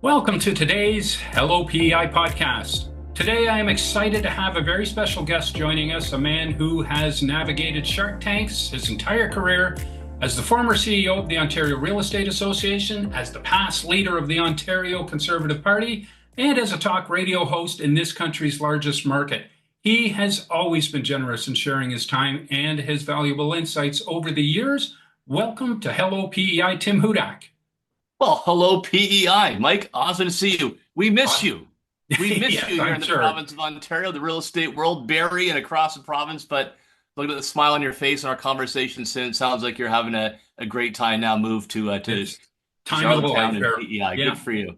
Welcome to today's Hello PEI podcast. Today I am excited to have a very special guest joining us, a man who has navigated Shark Tanks his entire career as the former CEO of the Ontario Real Estate Association, as the past leader of the Ontario Conservative Party, and as a talk radio host in this country's largest market. He has always been generous in sharing his time and his valuable insights over the years. Welcome to Hello PEI, Tim Hudak. Well, hello, PEI. Mike, awesome to see you. We miss you. We miss Yes, you here I'm in the sure. province of Ontario, the real estate world, Barrie, and across the province. But looking at the smile on your face in our conversation, it sounds like you're having a great time now. Move to It's time of the life Charlottetown and here. PEI. Yeah, Good for you.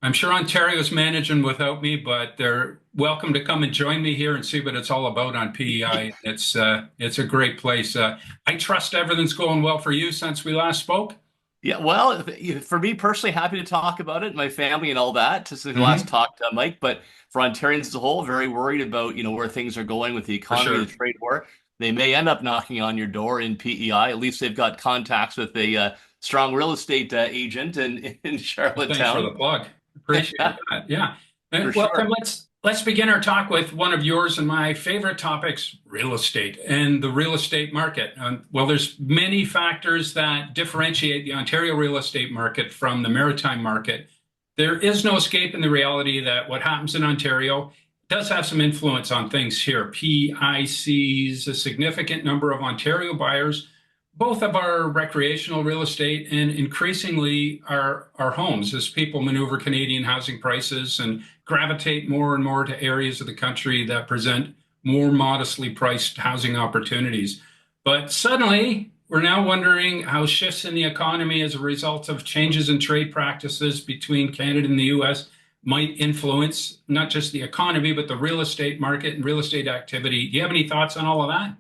I'm sure Ontario's managing without me, but they're welcome to come and join me here and see what it's all about on PEI. It's a great place. I trust everything's going well for you since we last spoke. Yeah, well, for me personally, happy to talk about it, my family and all that, since the last Hmm. talk, Mike. But for Ontarians as a whole, very worried about where things are going with the For economy, the sure. trade war. They may end up knocking on your door in PEI. At least they've got contacts with a strong real estate agent in Well, thanks for Charlottetown. the plug. Appreciate that. Yeah. For Well, then sure. let's begin our talk with one of yours and my favorite topics, real estate and the real estate market. Well, there's many factors that differentiate the Ontario real estate market from the maritime market. There is no escaping the reality that what happens in Ontario does have some influence on things here. PI sees a significant number of Ontario buyers both of our recreational real estate and increasingly our homes as people maneuver Canadian housing prices and gravitate more and more to areas of the country that present more modestly priced housing opportunities. But suddenly, we're now wondering how shifts in the economy as a result of changes in trade practices between Canada and the US might influence not just the economy, but the real estate market and real estate activity. Do you have any thoughts on all of that?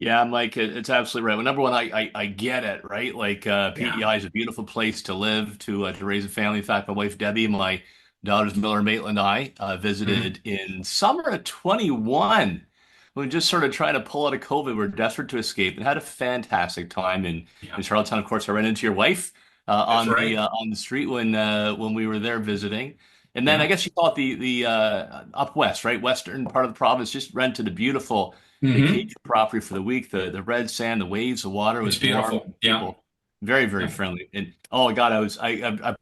Yeah, Mike, it's absolutely right. Well, number one, I get it, right? Like Yeah. PEI is a beautiful place to live, to raise a family. In fact, my wife Debbie, my daughters Miller, Maitland, and I Mhm. visited in summer of 21. We were just sort of trying to pull out of COVID. We were desperate to escape and had a fantastic time Yeah, in Charlottetown. Of course, I ran into your wife that's right. on the street when we were there visiting. And then I Yeah. guess you call it the up west, right? Western part of the province. Just rented a beautiful Hmm. vacation property for the week. The red sand, the waves, the water It's was warm. beautiful. Yeah. People very, very Yeah. friendly. And oh God, I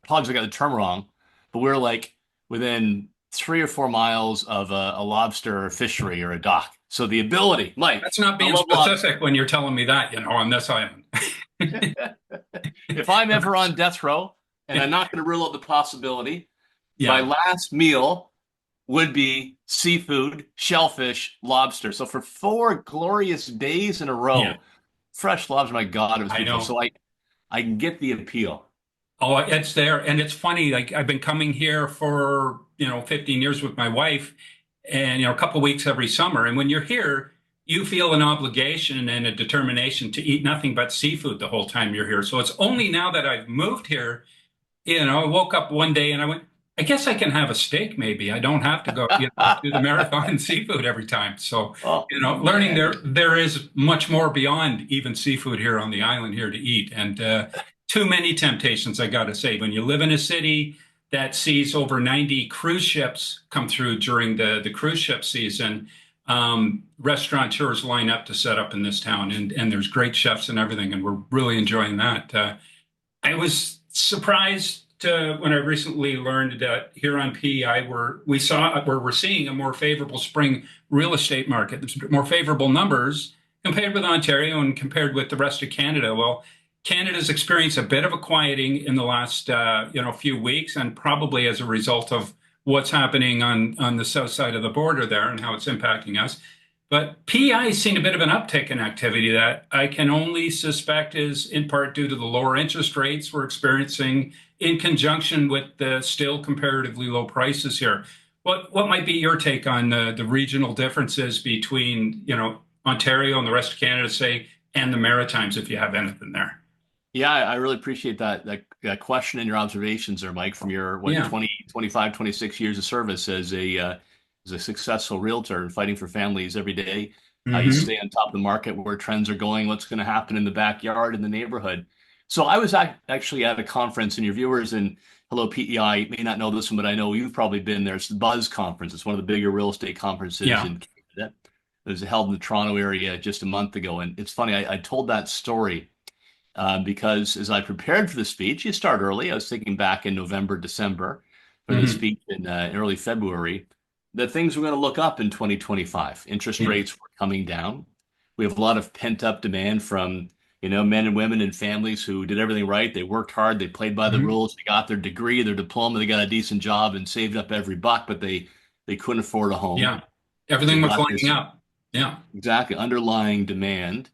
apologize, I got the term wrong, but we are like within 3 or 4 miles of a lobster fishery or a dock. So the ability, Mike, That's not I being love lobster. specific when you're telling me that, on this island. If I'm ever on death row, and I'm not going to rule out the possibility, my Yeah. last meal would be seafood, shellfish, lobster. So for 4 glorious days in a Yeah. row, fresh lobster, my God, it was I beautiful. know. So I can get the appeal. Oh, it's there. And it's funny, like I've been coming here for, 15 years with my wife and, a couple of weeks every summer. And when you're here, you feel an obligation and a determination to eat nothing but seafood the whole time you're here. So it's only now that I've moved here. I woke up one day and I went, I guess I can have a steak maybe. I don't have to go, do the marathon seafood every time. So, Oh learning man. there is much more beyond even seafood here on the island here to eat. And too many temptations, I got to say. When you live in a city that sees over 90 cruise ships come through during the cruise ship season, restaurateurs line up to set up in this town, and there's great chefs and everything, and we're really enjoying that. I was surprised when I recently learned that here on PEI, we're seeing a more favorable spring real estate market. There's more favorable numbers compared with Ontario and compared with the rest of Canada. Well, Canada's experienced a bit of a quieting in the last few weeks, and probably as a result of what's happening on the south side of the border there and how it's impacting us. But PI has seen a bit of an uptick in activity that I can only suspect is in part due to the lower interest rates we're experiencing in conjunction with the still comparatively low prices here. What might be your take on the regional differences between, Ontario and the rest of Canada, say, and the Maritimes, if you have anything there? Yeah, I really appreciate that question and your observations there, Mike, from your what Yeah. 20, 25, 26 years of service as a successful realtor and fighting for families every day. You Hmm. stay on top of the market, where trends are going, what's going to happen in the backyard, in the neighborhood. So I was actually at a conference, and your viewers Hello PEI may not know this one, but I know you've probably been there. It's the Buzz Conference. It's one of the bigger real estate conferences Yeah. in Canada. It was held in the Toronto area just a month ago. And it's funny, I told that story because as I prepared for the speech, you start early. I was thinking back in November, December for the Hmm. speech in early February that things were going to look up in 2025. Interest Yeah. rates were coming down. We have a lot of pent up demand from men and women and families who did everything right. They worked hard. They played by the Hmm. rules. They got their degree, their diploma. They got a decent job and saved up every buck, but they couldn't afford a home. Yeah. So Everything you was got lining this up. Yeah. exactly underlying demand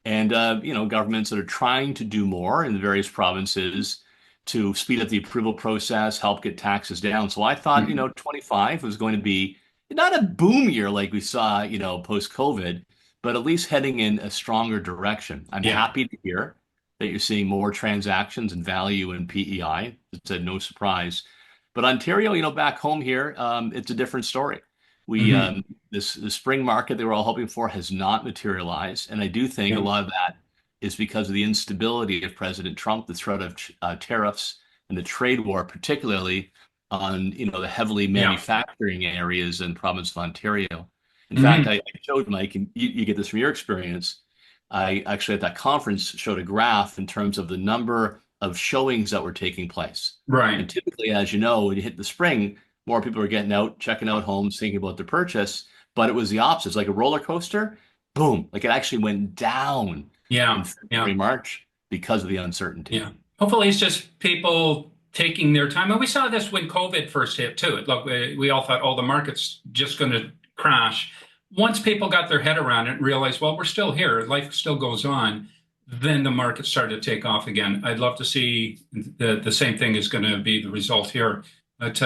and governments that are trying to do more in the various provinces to speed up the approval process, help get taxes down. So I thought, Mhm. 25 was going to be not a boom year like we saw, post COVID, but at least heading in a stronger direction. I'm Yeah. happy to hear that you're seeing more transactions and value in PEI. It's a no surprise. But Ontario, back home here, it's a different story. We Hmm. this the spring market they were all hoping for has not materialized, and I do think a Yeah. lot of that is because of the instability of President Trump, the threat of tariffs, and the trade war, particularly on the heavily Yeah. manufacturing areas in the province of Ontario. In fact, Hmm. I showed Mike, and you get this from your experience. I actually at that conference showed a graph in terms of the number of showings that were taking place. And Right. typically, as you know, when you hit the spring, more people are getting out, checking out homes, thinking about their purchase. But it was the opposite. It's like a roller coaster. Boom. Like it actually went down in Yeah. February, Yeah. March because of the uncertainty. Yeah. Hopefully, it's just people taking their time. And we saw this when COVID first hit too. Look, we all thought, oh, the market's just going to crash. Once people got their head around it and realized, well, we're still here, life still goes on, then the market started to take off again. I'd love to see the same thing is going to be the result here. But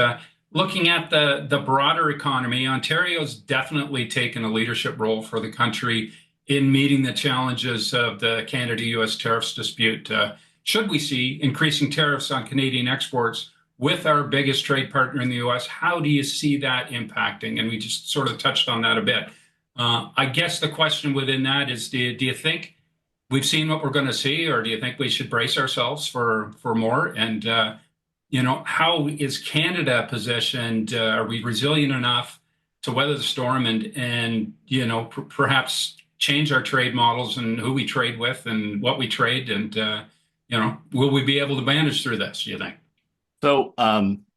looking at the broader economy, Ontario's definitely taken a leadership role for the country in meeting the challenges of the Canada-US tariffs dispute. Should we see increasing tariffs on Canadian exports with our biggest trade partner in the US? How do you see that impacting? And we just sort of touched on that a bit. I guess the question within that is, do you think we've seen what we're going to see, or do you think we should brace ourselves for more? And how is Canada positioned? Are we resilient enough to weather the storm and perhaps change our trade models and who we trade with and what we trade? And will we be able to manage through this, you think? So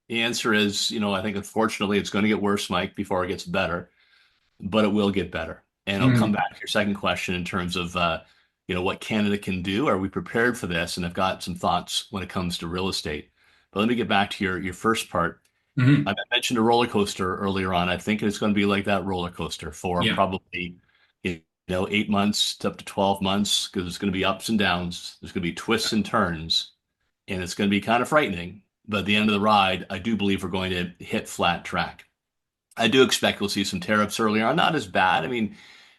the answer is, I think unfortunately it's going to get worse, Mike, before it gets better, but it will get better. And I'll come Mm, back to your second question in terms of, what Canada can do. Are we prepared for this? And I've got some thoughts when it comes to real estate. But let me get back to your first part. mhm. I mentioned a roller coaster earlier on. I think it's going to be like that roller coaster for Yeah. probably, 8 months to up to 12 months because it's going to be ups and downs. There's going to be twists and turns, and it's going to be kind of frightening. But at the end of the ride, I do believe we're going to hit flat track. I do expect we'll see some tariffs early on, not as bad. I mean,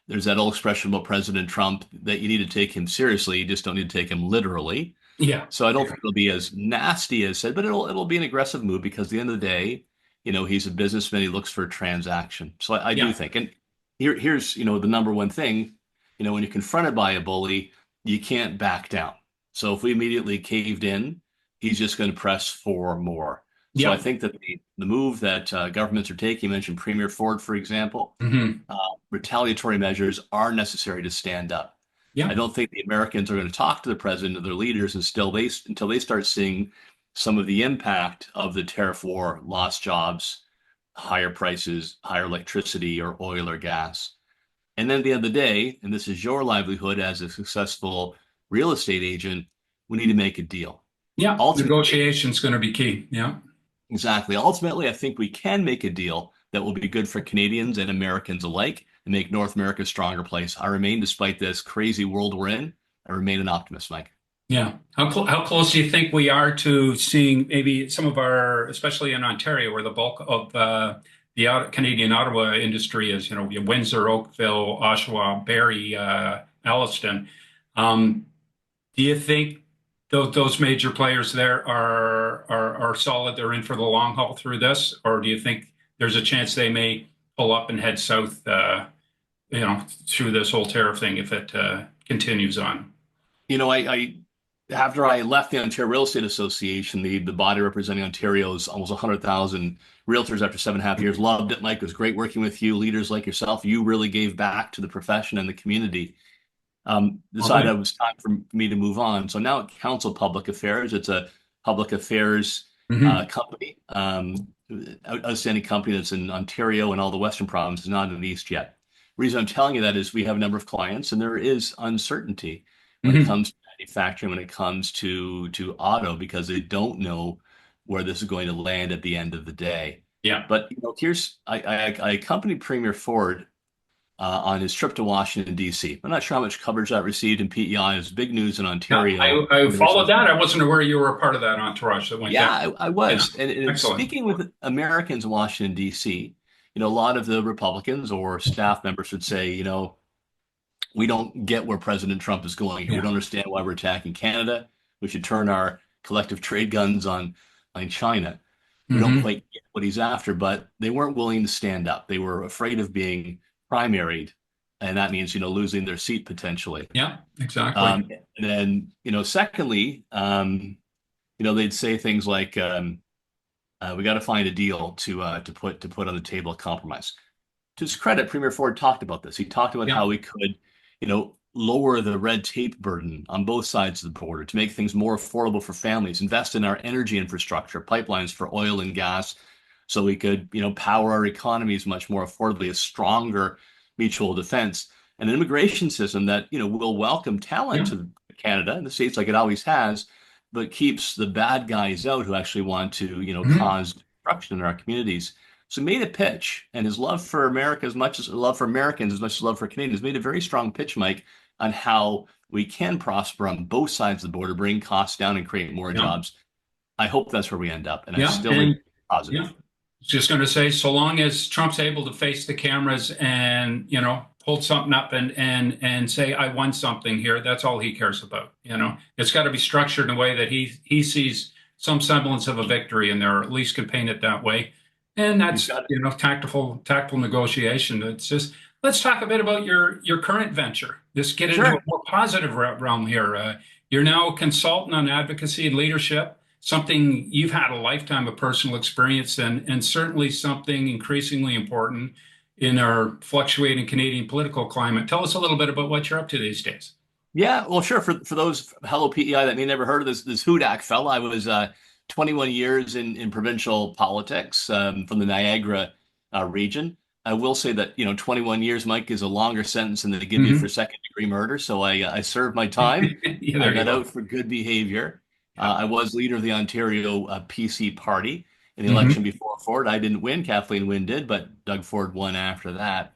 there's that old expression about President Trump that you need to take him seriously, you just don't need to take him literally. Yeah. So I don't Yeah. think it'll be as nasty as said, but it'll be an aggressive move because at the end of the day, he's a businessman. He looks for a transaction. So I do Yeah. think, and here's the number one thing, when you're confronted by a bully, you can't back down. So if we immediately caved in, he's just going to press for more. So I Yeah. think that the move that governments are taking, you mentioned Premier Ford, for example, Hmm. uh, retaliatory measures are necessary to stand up. I Yeah. don't think the Americans are going to talk to the president or their leaders until they start seeing some of the impact of the tariff war, lost jobs, higher prices, higher electricity or oil or gas. And then at the end of the day, and this is your livelihood as a successful real estate agent, we need to make a deal. Yeah. Ultimately, Negotiation's going to be key. Yeah. exactly. Ultimately, I think we can make a deal that will be good for Canadians and Americans alike and make North America a stronger place. I remain, despite this crazy world we're in, I remain an optimist, Mike. Yeah. How close do you think we are to seeing maybe some of our, especially in Ontario, where the bulk of the Canadian Ottawa industry is, Windsor, Oakville, Oshawa, Barrie, Alliston. Um, do you think those major players there are solid? They're in for the long haul through this, or do you think there's a chance they may pull up and head south, through this whole tariff thing if it continues on? You know, I after I left the Ontario Real Estate Association, the body representing Ontario's almost 100,000 realtors after 7.5 years, loved it, Mike. It was great working with you, leaders like yourself. You really gave back to the profession and the community. Decided Lovely. it was time for me to move on. So now at Council Public Affairs, it's a public affairs Hmm. company, outstanding company that's in Ontario and all the Western provinces, not in the East yet. The reason I'm telling you that is we have a number of clients, and there is uncertainty when it Hmm. comes to manufacturing, when it comes to auto, because they don't know where this is going to land at the end of the day. Yeah. But here's I accompanied Premier Ford on his trip to Washington, D.C. I'm not sure how much coverage that received in PEI. It was big news in Yeah. Ontario. I There was followed some, that. I wasn't aware you were a part of that entourage that went yeah, down. I Yeah. was. And Excellent. speaking with Americans in Washington, D.C., a lot of the Republicans or staff members would say, we don't get where President Trump is going here. We Yeah. don't understand why we're attacking Canada. We should turn our collective trade guns on China. We don't Hmm. quite get what he's after, but they weren't willing to stand up. They were afraid of being primaried, and that means, losing their seat potentially. Yeah. Exactly. And then, secondly, they'd say things like, "We got to find a deal to put on the table, a compromise." To his credit, Premier Ford talked about this. He talked about Yeah. how we could, lower the red tape burden on both sides of the border to make things more affordable for families, invest in our energy infrastructure, pipelines for oil and gas, so we could, power our economies much more affordably, a stronger mutual defense, and an immigration system that, will welcome talent Yeah. to Canada and the States like it always has, but keeps the bad guys out who actually want to, Hmm. cause destruction in our communities. So he made a pitch, and his love for America, as much as love for Americans, as much as love for Canadians, made a very strong pitch, Mike, on how we can prosper on both sides of the border, bring costs down, and create more Yeah. jobs. I hope that's where we end up, and I Yeah. still remain And yeah. positive. Just going to say, so long as Trump's able to face the cameras and, hold something up and say, I won something here, that's all he cares about. It's got to be structured in a way that he sees some semblance of a victory in there, or at least can paint it that way. And He's that's, got tactful negotiation. It's just, let's talk a bit about your current venture. Let's get into a Sure. more positive realm here. You're now a consultant on advocacy and leadership, something you've had a lifetime of personal experience in, and certainly something increasingly important in our fluctuating Canadian political climate. Tell us a little bit about what you're up to these days. Yeah, well, sure. For those Hello PEI that may never heard of this Hudak fella, I was 21 years in provincial politics from the Niagara region. I will say that 21 years, Mike, is a longer sentence than they give you for Hmm. second degree murder. So I served my time. Yeah, I there you got go. out for good behavior. Yeah. I was leader of the Ontario PC party in the election Hmm. before Ford. I didn't win. Kathleen Wynne did, but Doug Ford won after that.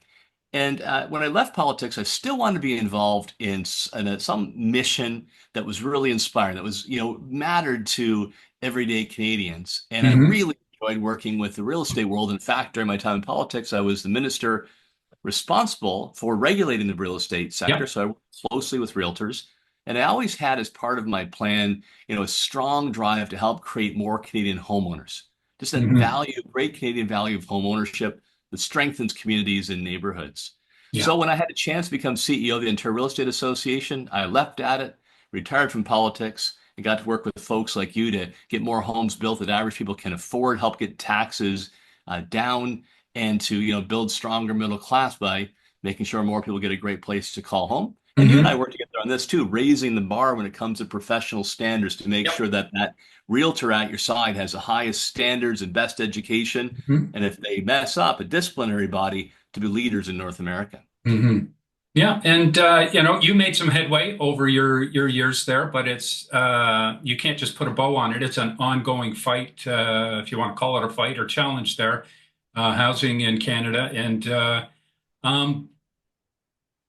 And when I left politics, I still wanted to be involved in some mission that was really inspiring, that was, mattered to everyday Canadians. And I Hmm. really enjoyed working with the real estate world. In fact, during my time in politics, I was the minister responsible for regulating the real estate sector. Yep. So I worked closely with realtors. And I always had as part of my plan, a strong drive to help create more Canadian homeowners. Just that Hmm. value, great Canadian value of homeownership that strengthens communities and neighborhoods. Yeah. So when I had a chance to become CEO of the Ontario Real Estate Association, I leapt at it, retired from politics, and got to work with folks like you to get more homes built that average people can afford, help get taxes down, and to build stronger middle class by making sure more people get a great place to call home. And you and I Hmm. work together on this too, raising the bar when it comes to professional standards to make Yep. sure that realtor at your side has the highest standards and best education. Hmm. And if they mess up, a disciplinary body to be leaders in North America. Hmm. Yeah, and you made some headway over your years there, but it's you can't just put a bow on it. It's an ongoing fight, if you want to call it a fight or challenge there, housing in Canada. And um,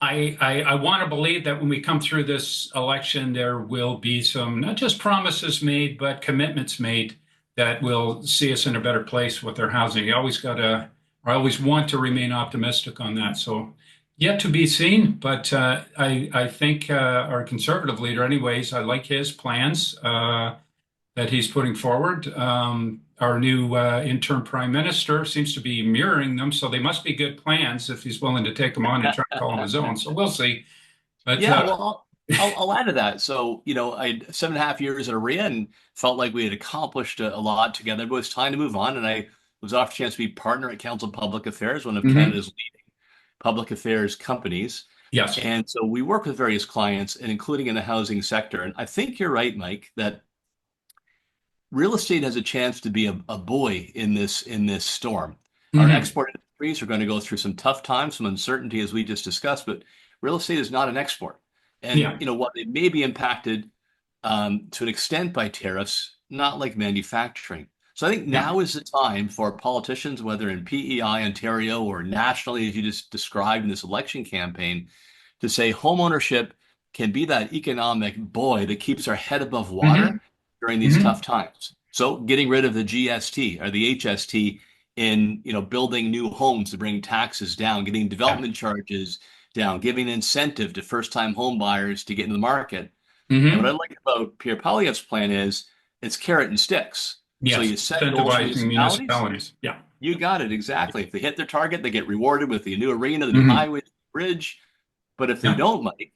I want to believe that when we come through this election, there will be some not just promises made, but commitments made that will see us in a better place with our housing. You always got to, I always want to remain optimistic on that. So yet to be seen, but I think our conservative leader, anyways, I like his plans that he's putting forward. Our new interim prime minister seems to be mirroring them, so they must be good plans if he's willing to take them on and try to call them his own. So we'll see. But Yeah, well, I'll add to that. So, I had 7.5 years at AREA and felt like we had accomplished a lot together, but it was time to move on. And I was offered a chance to be partner at Council Public Affairs, one of Hmm. Canada's leading public affairs companies. Yes. And so we work with various clients, and including in the housing sector. And I think you're right, Mike, that real estate has a chance to be a buoy in this storm. Our Hmm. export industries are going to go through some tough times, some uncertainty, as we just discussed, but real estate is not an export. And Yeah. what it may be impacted to an extent by tariffs, not like manufacturing. So I think Yeah. now is the time for politicians, whether in PEI, Ontario, or nationally, as you just described in this election campaign, to say homeownership can be that economic buoy that keeps our head above Hmm. water during these Hmm. tough times. So getting rid of the GST or the HST in building new homes to bring taxes down, getting Yeah. development charges down, giving incentive to first-time home buyers to get into the market. And what I Hmm. like about Pierre Poilievre's plan is it's carrot and sticks. So Yes. you set goals for Incentivizing municipalities. municipalities. Yeah. You got it exactly. If they hit their target, they get rewarded with the new arena, the new Hmm. highway, the bridge. But if they Yeah. don't, Mike,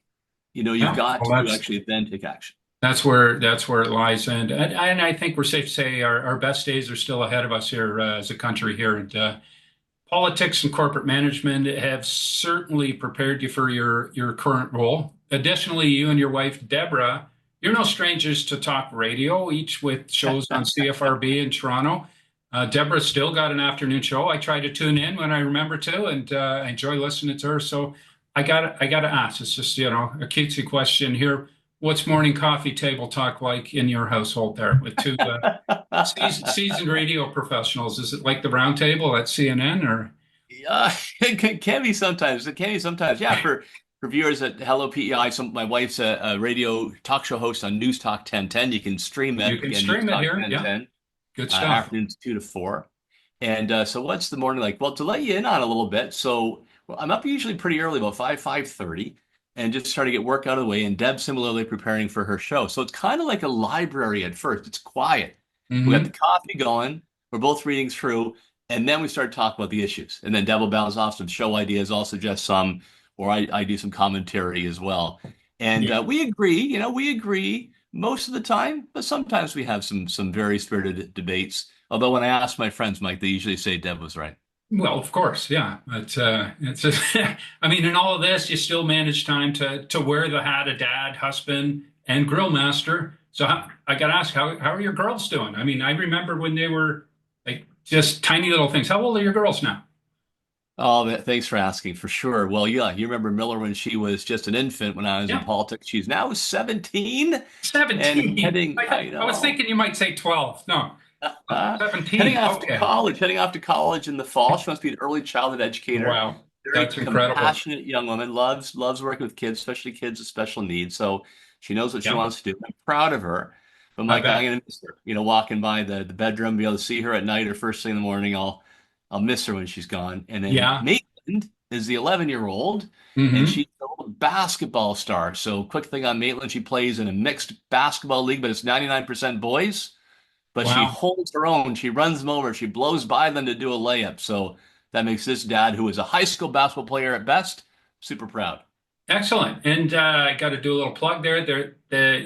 you've Yeah. got Well, to actually then take action. that's where it lies, and I think we're safe to say our best days are still ahead of us here as a country here, and politics and corporate management have certainly prepared you for your current role. Additionally, you and your wife Deborah, you're no strangers to talk radio, each with shows on CFRB in Toronto. Deborah's still got an afternoon show. I try to tune in when I remember to, and I enjoy listening to her. So I got to ask. It's just a cutesy question here. What's morning coffee table talk like in your household there with two seasoned radio professionals? Is it like the round table at CNN or? Yeah, it can be sometimes. It can be sometimes. Yeah, for viewers at Hello PEI, my wife's a radio talk show host on News Talk 1010. You can stream You it can again, News stream it Talk here. Yeah, 1010, good stuff. afternoons 2 to 4. And so what's the morning like? Well, to let you in on a little bit, so well, I'm up usually pretty early, about 5:30, and just trying to get work out of the way. And Deb's similarly preparing for her show. So it's kind of like a library at first. It's quiet. We got the Hmm. coffee going. We're both reading through, and then we start talking about the issues. And then Deb will bounce off some show ideas. I'll suggest some, or I do some commentary as well. And Yeah. we agree most of the time, but sometimes we have some very spirited debates. Although when I ask my friends, Mike, they usually say Deb was right. Well, of course, yeah. But it's just, I mean, in all of this, you still manage time to wear the hat of dad, husband, and grill master. So I got to ask, how are your girls doing? I mean, I remember when they were like just tiny little things. How old are your girls now? Oh, thanks for asking, for sure. Well, yeah, you remember Miller when she was just an infant when I was in Yeah, politics. She's now 17 and 17. heading, I I was know, thinking you might say 12. No, heading 17. off to Okay. college, heading off to college in the fall. She wants to be an early childhood educator. Wow, Very that's incredible. compassionate young woman, loves working with kids, especially kids with special needs. So she knows what she Yeah, wants to do. I'm proud of her. But I Mike, I'm bet. gonna miss her. Walking by the bedroom, be able to see her at night or first thing in the morning. I'll miss her when she's gone. And then Yeah. Maitland is the 11-year-old, and Hmm. she's a little basketball star. So quick thing on Maitland, she plays in a mixed basketball league, but it's 99% boys. But she Wow. holds her own. She runs them over. She blows by them to do a layup. So that makes this dad, who is a high school basketball player at best, super proud. Excellent. And I got to do a little plug there.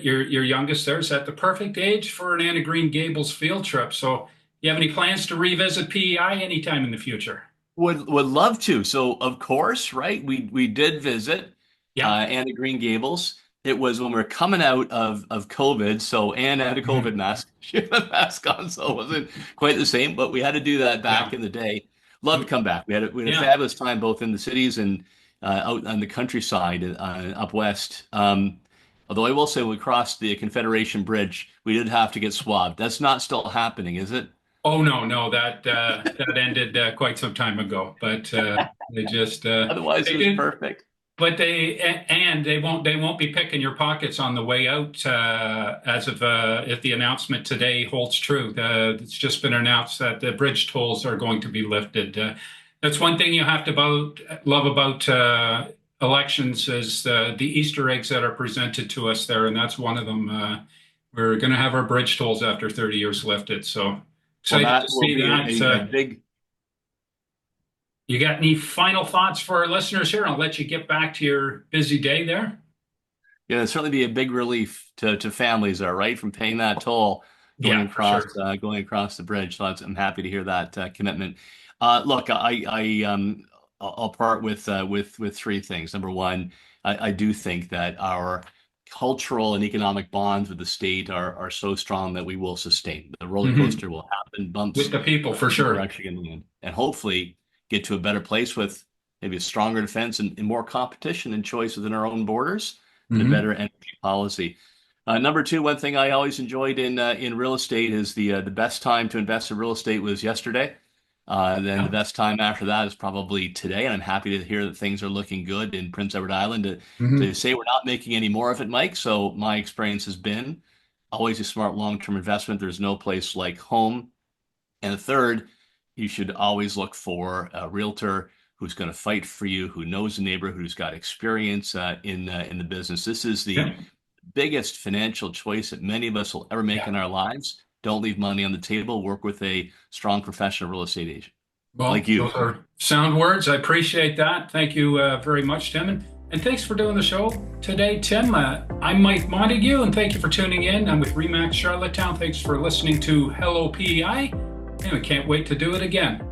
Your youngest there is at the perfect age for an Anna Green Gables field trip. So, you have any plans to revisit PEI anytime in the future? Would love to. So of course, right? We did visit Yeah. Anne of Green Gables. It was when we were coming out of COVID. So Anne had a COVID Mhm. mask. She had a mask on, so it wasn't quite the same. But we had to do that back Yeah. in the day. Love to come back. We had a Yeah. fabulous time both in the cities and out on the countryside up west. Although I will say, when we crossed the Confederation Bridge, we did have to get swabbed. That's not still happening, is it? Oh no, no, that ended quite some time ago. But they just Otherwise, it they was did. perfect. But they won't be picking your pockets on the way out as of if the announcement today holds true. It's just been announced that the bridge tolls are going to be lifted. That's one thing you have to love about elections is the Easter eggs that are presented to us there, and that's one of them. We're going to have our bridge tolls after 30 years lifted. So Well, excited to that will see be that. a big. You got any final thoughts for our listeners here? I'll let you get back to your busy day there. Yeah, it'd certainly be a big relief to families there, right? From paying that toll Yeah, for sure. going across the bridge. So I'm happy to hear that commitment. Look, I'll part with three things. Number one, I do think that our cultural and economic bonds with the state are so strong that we will sustain. The roller Hmm. coaster will happen, With bumps, the people, but for people are sure. actually going to win, and hopefully get to a better place with maybe a stronger defense and more competition and choice within our own borders and a Hmm. better energy policy. Number two, one thing I always enjoyed in real estate is the best time to invest in real estate was yesterday. Then the Yeah. best time after that is probably today, and I'm happy to hear that things are looking good in Prince Edward Island. To Hmm. say we're not making any more of it, Mike. So my experience has been always a smart long-term investment. There's no place like home. And the third, you should always look for a realtor who's going to fight for you, who knows the neighborhood, who's got experience in the business. This is the Yeah. biggest financial choice that many of us will ever make Yeah. in our lives. Don't leave money on the table. Work with a strong professional real estate agent like Well, you. those are sound words. I appreciate that. Thank you very much, Tim. And thanks for doing the show today, Tim. I'm Mike Montague, and thank you for tuning in. I'm with Remax Charlottetown. Thanks for listening to Hello PEI, and we can't wait to do it again.